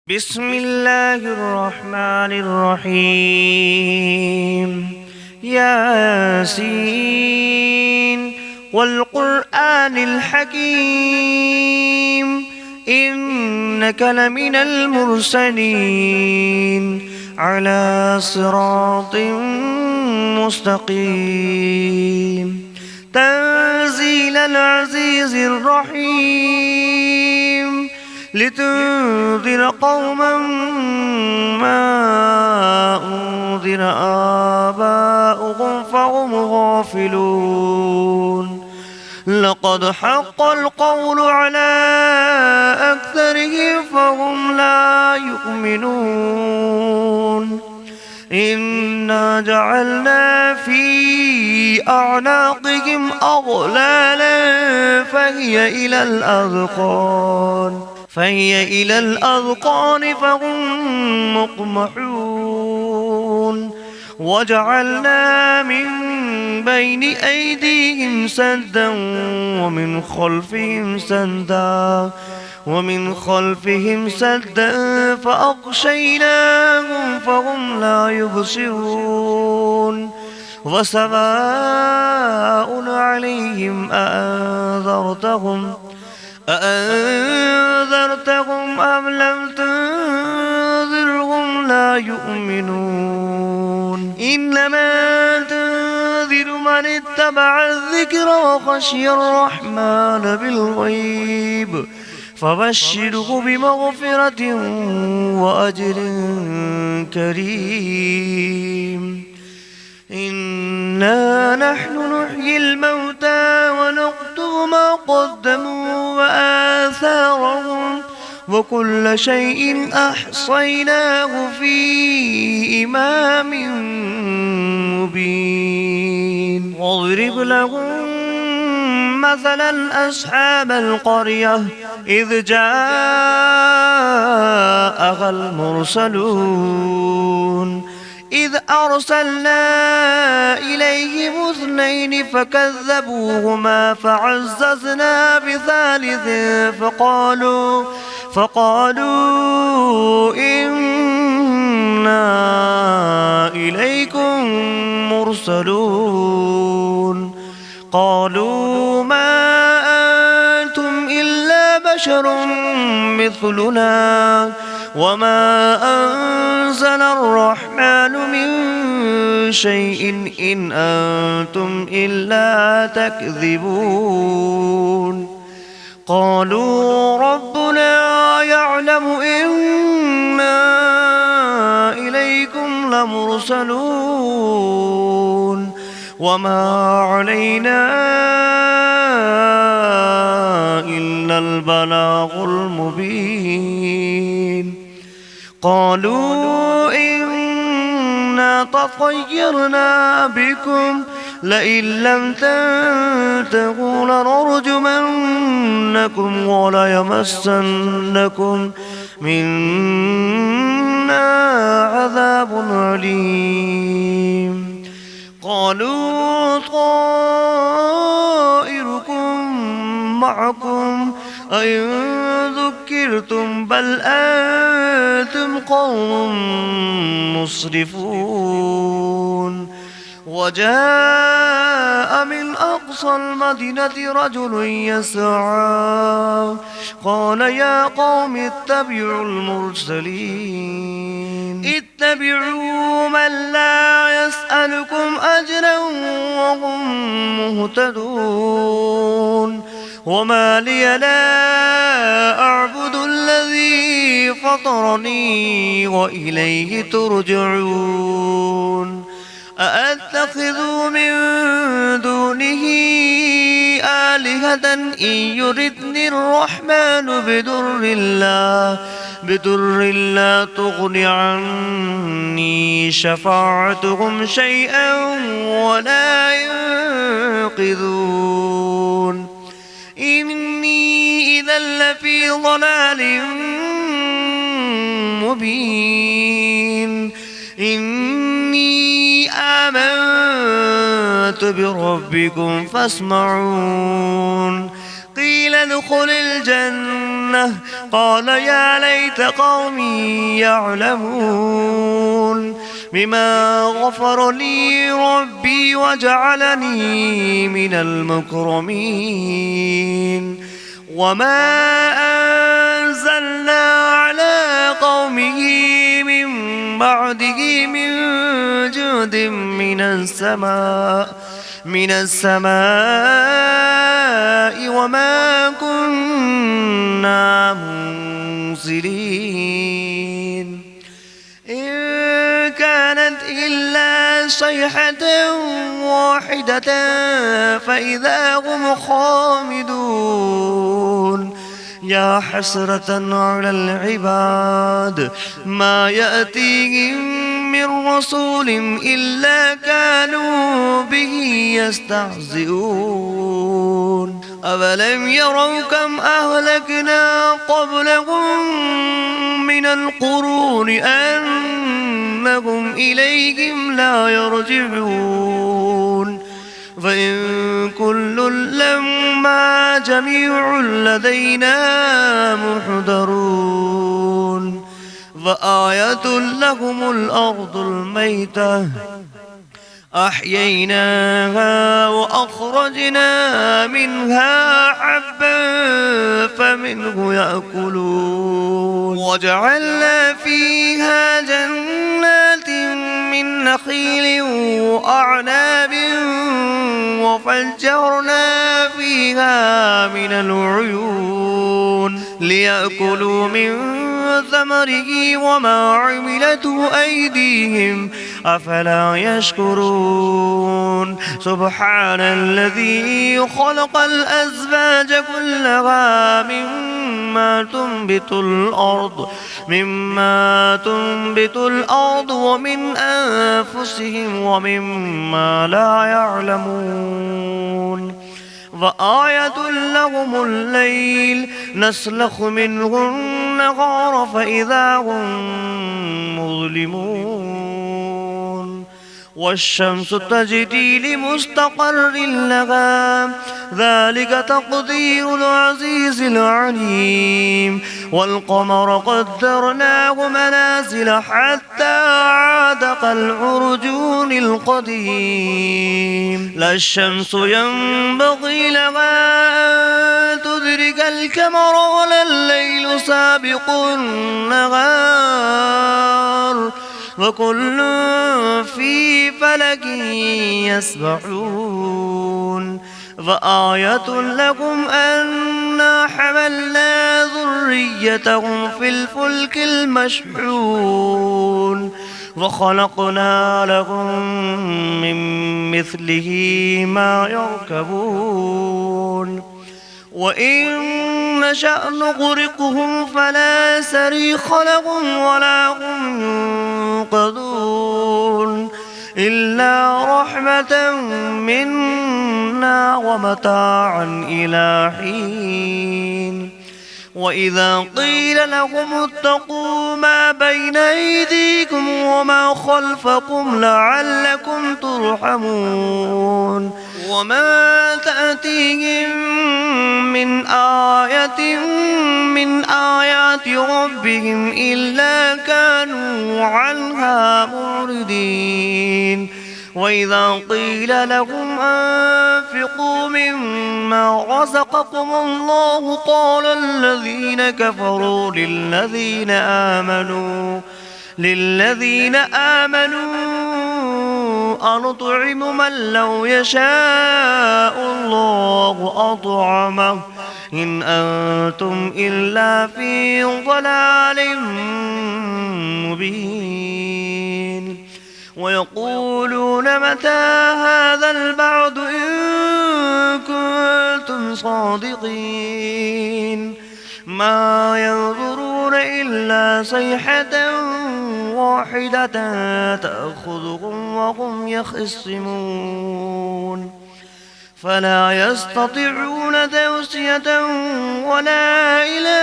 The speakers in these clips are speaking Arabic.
بسم الله الرحمن الرحيم. ياسين والقرآن الحكيم إنك لمن المرسلين على صراط مستقيم تنزيل العزيز الرحيم لتنذر قوما ما أنذر آباؤهم فهم غافلون. لقد حق القول على أكثرهم فهم لا يؤمنون. إنا جعلنا في أعناقهم أغلالا فهي إلى الأذقان فهم مقمحون. وجعلنا من بين أيديهم سدا ومن خلفهم سدا فأغشيناهم فهم لا يبصرون. وسواء عليهم أأنذرتهم أم لم تنذرهم لا يؤمنون. إنما تنذر من اتبع الذكر وخشي الرحمن بالغيب فبشره بمغفرة وأجر كريم. إنا نحن نحيي الموتى ونكتب ما قدموا وآثارهم وكل شيء أحصيناه في إمام مبين. واضرب لهم مثلا أصحاب القرية إذ جاءها المرسلون إذ أرسلنا إليهم 2 فكذبوهما فعززنا بثالث فقالوا إنا إليكم مرسلون. قالوا ما أنتم إلا بشر مثلنا وما أنزل الرحمن من شيء إن أنتم إلا تكذبون. قالوا ربنا يعلم إنا إليكم لمرسلون وما علينا إلا البلاغ المبين. قالوا إنا تطيرنا بكم لئن لم تنتهوا لنرجمنكم وليمسنكم منا عذاب أليم. قالوا طائركم معكم أئن ذكرتم بل أنتم قوم مسرفون. وجاء من أقصى المدينة رجل يسعى قال يا قوم اتبعوا المرسلين اتبعوا من لا يسألكم أجرا وهم مهتدون. وما لي لا أعبد الذي فطرني وإليه ترجعون. أأتخذ من دونه آلهة إن يردني الرحمن بدر لا تغن عني شفاعتهم شيئا ولا ينقذون. إني إذا لفي ضلال مبين. إني آمنت بربكم فاسمعون. قيل ادخل الجنة الجنة قال يا ليت قومي يعلمون بما غفر لي ربي وجعلني من المكرمين وما أنزلنا على قومه من بعده من جود من السماء وما كنا منزلين إن كانت إلا صيحة واحدة فإذا هم خامدون يا حسرة على العباد ما يأتيهم من رسول إلا كانوا به يستهزئون أفلم يروا كم أهلكنا قبلهم من القرون أنهم إليهم لا يرجعون فإن كل لما جميع لدينا محضرون فآية لهم الأرض الميتة أحييناها وأخرجنا منها حبا فمنه يأكلون وجعلنا فيها جنات من نخيل وأعناب وفجرنا فيها من العيون ليأكلوا من ثمره وما عملته أيديهم أفلا يشكرون سبحان الذي خلق الأزواج كلها مما تنبت الأرض ومن أنفسهم ومما لا يعلمون وآية لهم الليل نسلخ منه النهار فإذا هم مظلمون والشمس تجري لمستقر لها ذلك تقدير العزيز العليم والقمر قدرناه منازل حتى عاد كالعرجون القديم لا الشمس ينبغي لها أن تدرك القمر ولا الليل سابق النهار وكل في فلك يسبحون فآية لكم أنا حملنا ذريتهم في الفلك المشحون وخلقنا لهم من مثله ما يركبون وإن نشأ نغرقهم فلا صريخ لهم ولا هم ينقذون إلا رحمة منا ومتاعا إلى حين وإذا قيل لهم اتقوا ما بين أيديكم وما خلفكم لعلكم ترحمون وما تأتيهم من آية من آيات ربهم إلا كانوا عنها معرضين وإذا قيل لهم أنفقوا مما رزقكم الله قال الذين كفروا للذين آمنوا أنطعم من لو يشاء الله أطعمه إن أنتم إلا في ضلال مبين ويقولون متى هذا البعد إن كنتم صادقين ما ينظرون إلا صيحة واحدة تأخذهم وهم يخصمون فلا يستطيعون توصية ولا إلى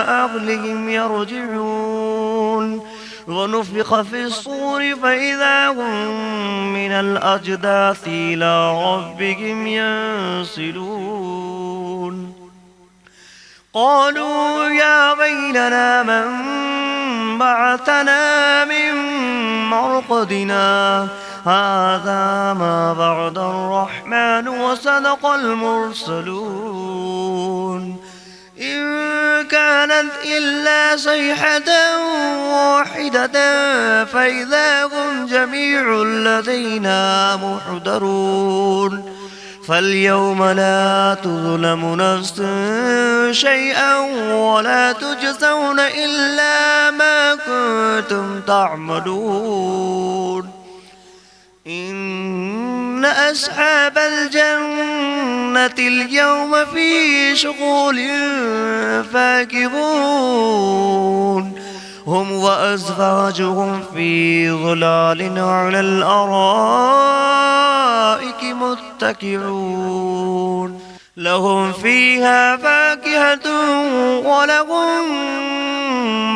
أهلهم يرجعون ونفخ في الصور فإذا هم من الأجداث إلى ربهم ينسلون قالوا يا ويلنا من بعثنا من مرقدنا هذا ما بعد الرحمن وصدق المرسلون إن كانت إلا صيحة واحدة فإذا هم جميع لدينا محضرون فاليوم لا تظلم نفس شيئا ولا تجزون إلا ما كنتم تعملون إن أصحاب الجنة اليوم في شغل فاكهون هم وأزواجهم في ظلال على الأرائك متكئون لهم فيها فاكهة ولهم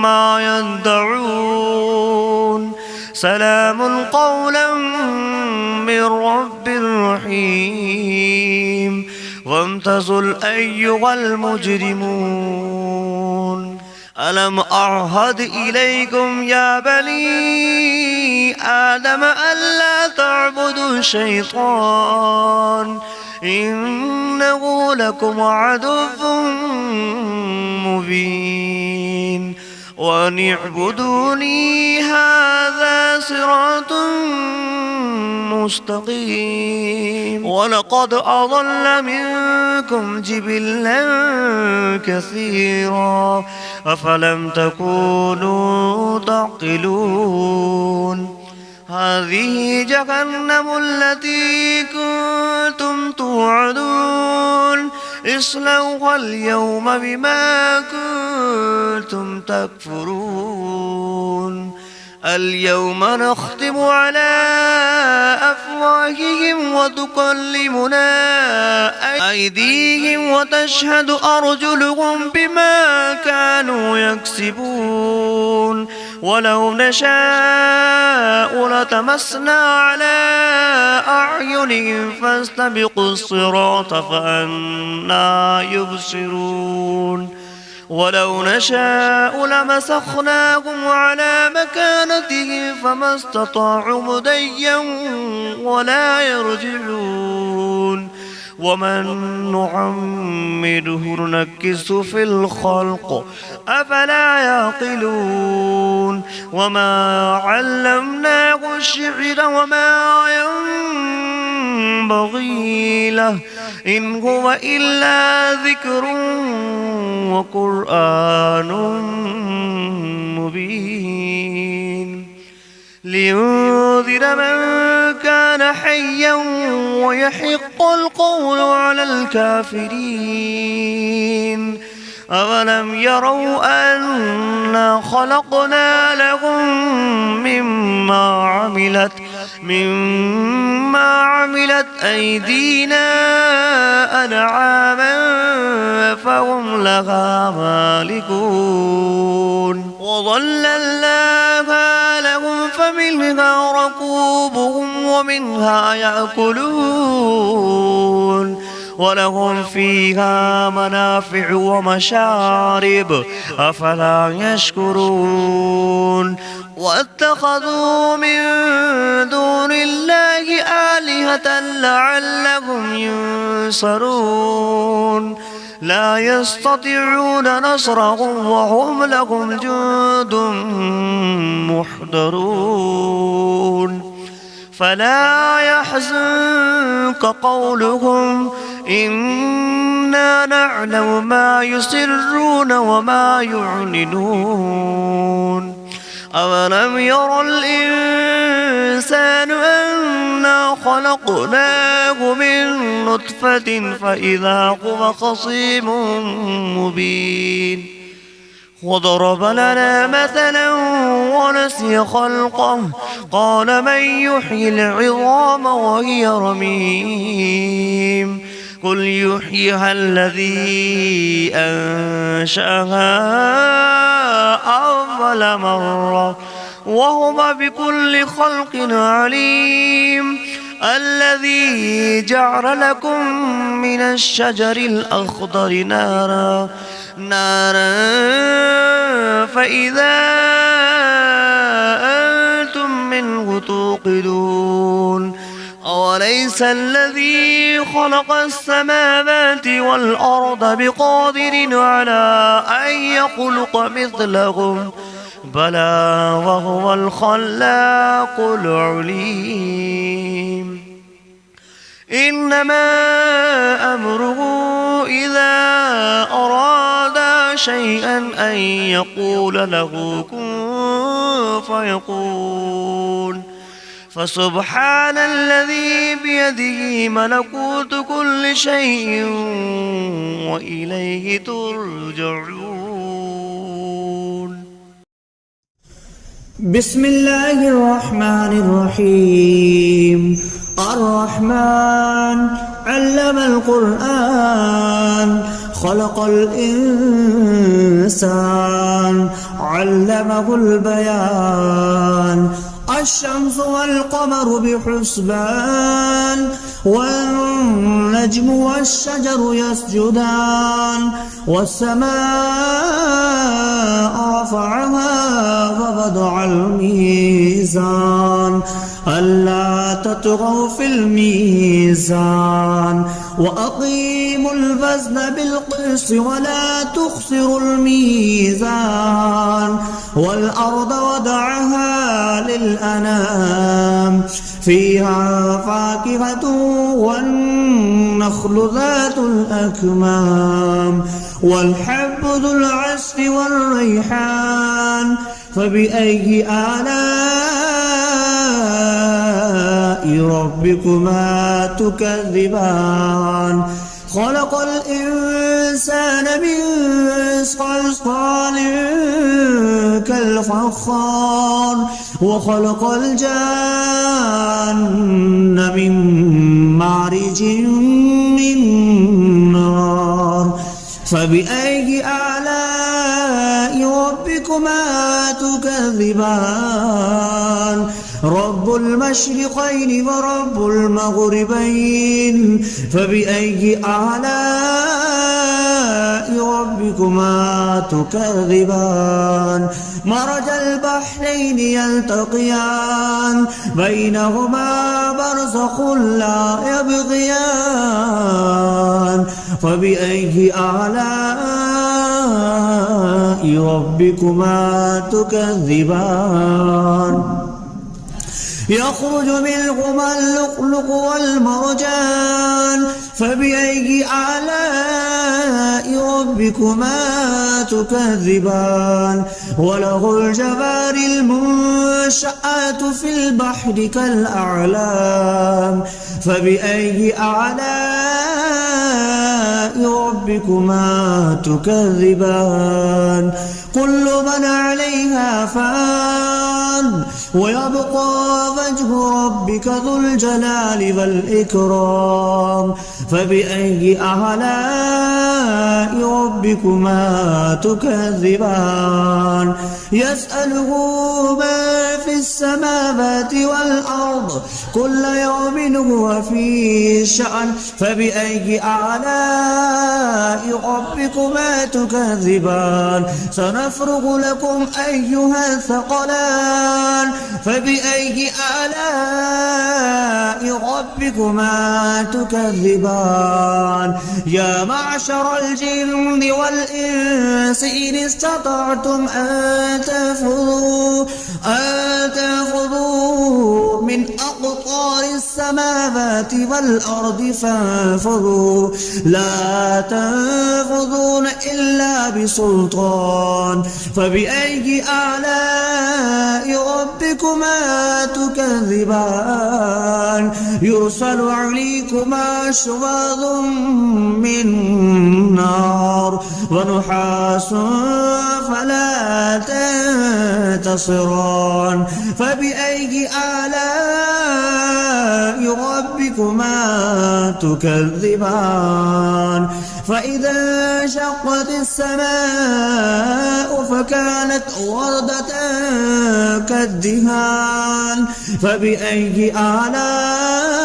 ما يدعون سلام قولا من رب رحيم وامتازوا أيها المجرمون ألم أعهد إليكم يا بني آدم ألا تعبدوا الشيطان إنه لكم عدو مبين وأن اعبدوني هذا صراط مستقيم ولقد أضل منكم جبلا كثيرا أفلم تكونوا تعقلون هذه جهنم التي كنتم توعدون اصلوها اليوم بما كنتم تكفرون اليوم نختم على أفواههم وتكلمنا أيديهم وتشهد أرجلهم بما كانوا يكسبون ولو نشاء لتمسنا على أعينهم فاستبقوا الصراط فأنى يبصرون ولو نشاء لمسخناهم على مكانتهم فما استطاعوا مضيا ولا يرجعون ومن نعمره ننكسه في الخلق أفلا يعقلون وما علمناه الشعر وما ينبغي له إن هو إلا ذكر وقرآن مبين لينذر من كان حيا ويحق القول على الكافرين أولم يروا أنا خلقنا لهم مما عملت أيدينا أنعاما فهم لها مالكون وظللناها لهم فمنها ركوبهم ومنها يأكلون ولهم فيها منافع ومشارب أفلا يشكرون واتخذوا من دون الله آلهة لعلهم ينصرون لا يستطيعون نصرهم وهم لهم جند محضرون فلا يحزنك قولهم إنا نعلم ما يسرون وما يعلنون أولم ير الإنسان أنا خلقناه من نطفة فإذا هو خصيم مبين وضرب لنا مثلا ونسي خلقه قال من يحيي العظام وهي رميم قل يحييها الذي أنشأها أول مرة وهو بكل خلق عليم الذي جعل لكم من الشجر الأخضر نارا فإذا أنتم منه توقدون أوليس الذي خلق السماوات والأرض بقادر على أن يخلق مثلهم بلى وهو الخلاق العليم إنما أمره إذا أراد شيئا أن يقول له كن فيكون فسبحان الذي بيده ملكوت كل شيء وإليه ترجعون. بسم الله الرحمن الرحيم. الرحمن علم القرآن خلق الإنسان علمه البيان الشمس والقمر بحسبان والنجم والشجر يسجدان والسماء رفعها ووضع الميزان ألا تطغوا في الميزان وأقيموا الوزن بالقسط ولا تخسروا الميزان والأرض وضعها للأنام فيها فاكهة والنخل ذات الأكمام والحب ذو العصف والريحان فبأي آلاء ربكما تكذبان خلق الإنسان من صلصال كالفخار وخلق الجان من مارج من نار فبأي آلاء ربكما تكذبان رب المشرقين ورب المغربين فبأي آلاء ربكما تكذبان مرج البحرين يلتقيان بينهما برزخ لا يبغيان فبأي آلاء ربكما تكذبان يخرج منهما اللؤلؤ والمرجان فبأي آلاء ربكما تكذبان وله الجوار المنشآت في البحر كالأعلام فبأي آلاء ربكما تكذبان كل من عليها فان ويبقى وجه ربك ذو الجلال والإكرام فبأي آلاء ربكما تكذبان يسأله ما في السماوات والأرض كل يوم هو في شأن فبأي آلاء ربكما تكذبان سنفرغ لكم أيها الثقلان فبأي آلاء ربكما تكذبان يا معشر الجن والإنس إن استطعتم أن تنفذوا من أقطار السماوات والأرض فانفذوا لا تنفذون إلا بسلطان فبأي آلاء ربكما تكذبان يرسل عليكما شواظ من نار ونحاس فلا تنتصران فبأي آلاء ربكما تكذبان فإذا انشقت السماء فكانت وردة كالدهان فبأي آلاء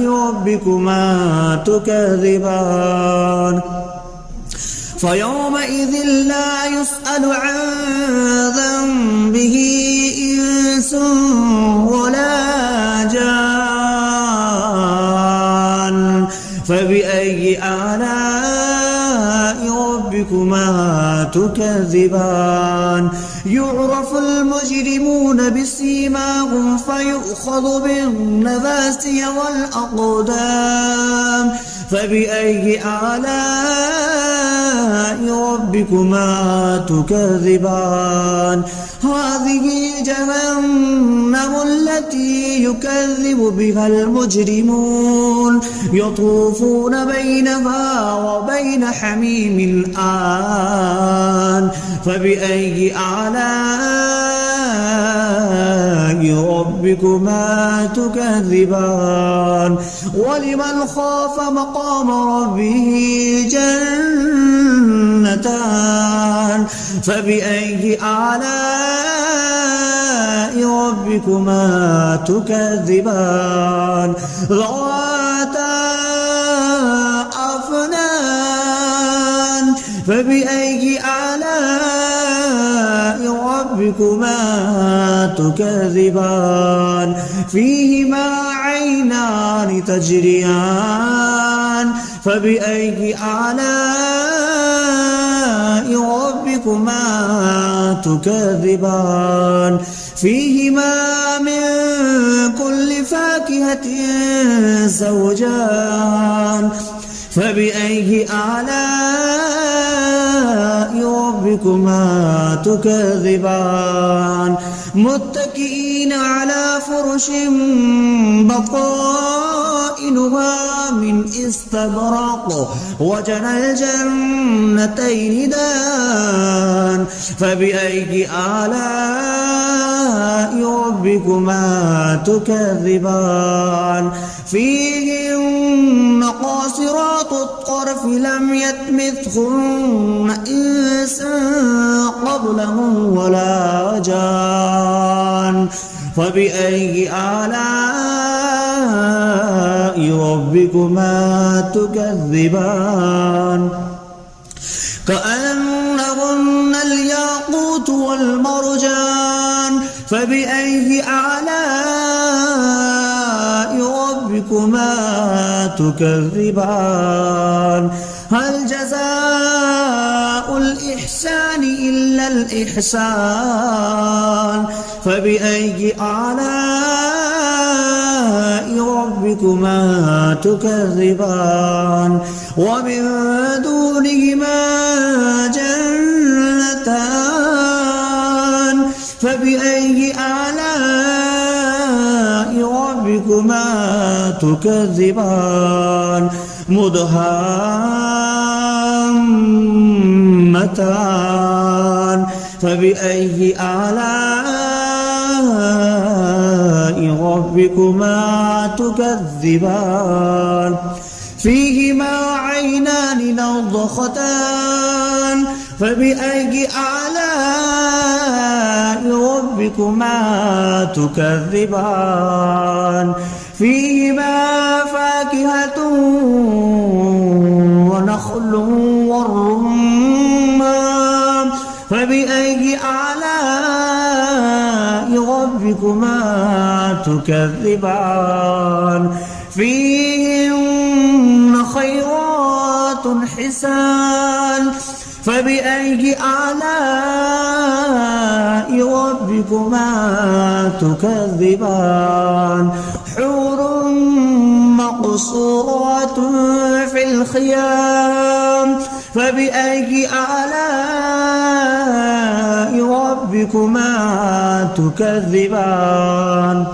ربكما تكذبان فيومئذ لا يسأل عن ذنبه إنس ولا جان فبأي آلاء ربكما تكذبان يعرف المجرمون بسيماهم فيؤخذ بالنواسي والأقدام فبأي آلاء ربكما تكذبان هذه جهنم التي يكذب بها المجرمون يطوفون بينها وبين حميم آن فبأي آلاء ربكما تكذبان ولمن خاف مقام ربه جنتان فبأي آلاء ربكما تكذبان ذواتا أفنان فبأي آلاء ربكما تكذبان فيهما عينان تجريان فبأي آلاء ربكما تكذبان فيهما من كل فاكهة زوجان فبأي آلاء ربكما تكذبان متكئين على فرش بطائنها من استبرق وجنى الجنتين دان فبأي آلاء ربكما تكذبان فيهن قاصرات الطرف لم يطمثهن إنس قبلهم ولا جان فبأي آلاء ربكما تكذبان كأنهن الياقوت والمرجان فبأي آلاء ربكما تكذبان هل جزاء الإحسان إلا الإحسان فبأي آلاء ربكما تكذبان ومن دونهما جنتان فبأي آلاء ربكما تكذبان مدهامتان فبأي آلاء ربكما تكذبان فيهما عينان نضختان فبأي آلاء ربكما تكذبان فيهما فاكهة ونخل والرمان فبأي آلاء ربكما تكذبان فيهن خيرات حسان فبأي آلاء ربكما تكذبان حور مقصورات في الخيام فبأي آلاء ربكما تكذبان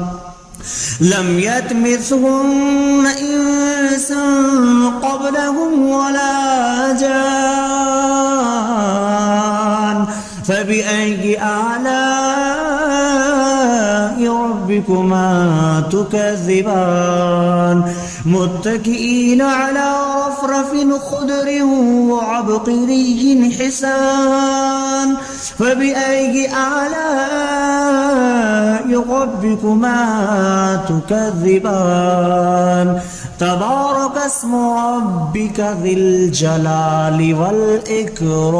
لم يطمثهن إنس قبلهم ولا جان فبأي آلاء ربكما تكذبان متكئين على رفرف خضر وعبقري حسان فبأي آلاء ربكما تكذبان تبارك اسم ربك ذي الجلال والإكرام.